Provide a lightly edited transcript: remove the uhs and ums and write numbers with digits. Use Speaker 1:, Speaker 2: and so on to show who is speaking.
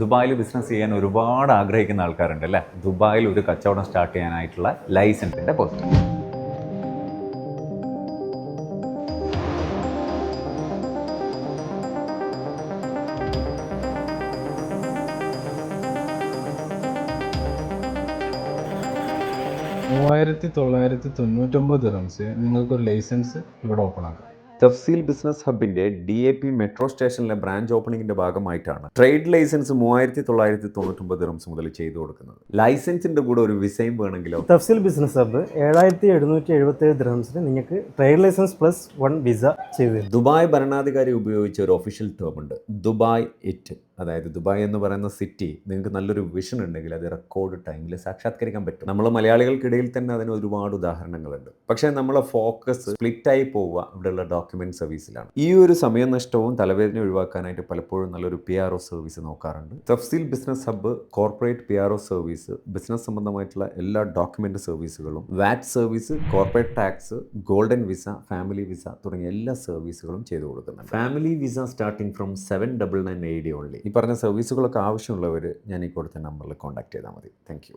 Speaker 1: ദുബായിൽ ബിസിനസ് ചെയ്യാൻ ഒരുപാട് ആഗ്രഹിക്കുന്ന ആൾക്കാരുണ്ട് അല്ലേ? ദുബായിൽ ഒരു കച്ചവടം സ്റ്റാർട്ട് ചെയ്യാനായിട്ടുള്ള ലൈസൻസിൻ്റെ പോസ്റ്റ്.
Speaker 2: $3999 നിങ്ങൾക്കൊരു ലൈസൻസ് ഇവിടെ ഓപ്പൺ ആക്കാം.
Speaker 1: തഫ്സീൽ ബിസിനസ് ഹബിന്റെ DAP മെട്രോ സ്റ്റേഷനിലെ ബ്രാഞ്ച് ഓപ്പണിംഗിന്റെ ഭാഗമായിട്ടാണ് ട്രേഡ് ലൈസൻസ് 3999 ദിർഹംസ് മുതൽ ചെയ്തു കൊടുക്കുന്നത്. ലൈസൻസിന്റെ കൂടെ ഒരു വിസയും വേണമെങ്കിലോ?
Speaker 3: തഫ്സീൽ ബിസിനസ് ഹബ്ബ് 7777 ദിർഹംസിന് നിങ്ങൾക്ക് ട്രേഡ് ലൈസൻസ് പ്ലസ് 1 വിസ ചെയ്തു തരും.
Speaker 1: ദുബായ് ഭരണാധികാരി ഉപയോഗിച്ച ഒരു ഒഫീഷ്യൽ ടേം ഉണ്ട്, ദുബായ് ഇറ്റ്. അതായത് ദുബായ് എന്ന് പറയുന്ന സിറ്റി നിങ്ങൾക്ക് നല്ലൊരു വിഷൻ ഉണ്ടെങ്കിൽ അത് റെക്കോർഡ് ടൈമിൽ സാക്ഷാത്കരിക്കാൻ പറ്റും. നമ്മൾ മലയാളികൾക്കിടയിൽ തന്നെ അതിന് ഒരുപാട് ഉദാഹരണങ്ങളുണ്ട്. പക്ഷേ നമ്മളെ ഫോക്കസ് സ്പ്ലിറ്റായി പോവുക ഇവിടെയുള്ള ഡോക്യുമെന്റ് സർവീസിലാണ്. ഈ ഒരു സമയനഷ്ടവും തലവേദന ഒഴിവാക്കാനായിട്ട് പലപ്പോഴും നല്ലൊരു PRO സർവീസ് നോക്കാറുണ്ട്. Tafseel business hub corporate PRO service, business സംബന്ധമായിട്ടുള്ള എല്ലാ ഡോക്യുമെന്റ് സർവീസുകളും, VAT service, corporate tax, golden visa, family visa തുടങ്ങിയ എല്ലാ സർവീസുകളും ചെയ്തു കൊടുക്കുന്നുണ്ട്. Family visa starting from 799 AED only. ഈ പറഞ്ഞ സർവീസുകളൊക്കെ ആവശ്യമുള്ളവർ ഞാൻ ഈ കൊടുത്ത നമ്പറിൽ കോൺടാക്ട് ചെയ്താൽ മതി. Thank you.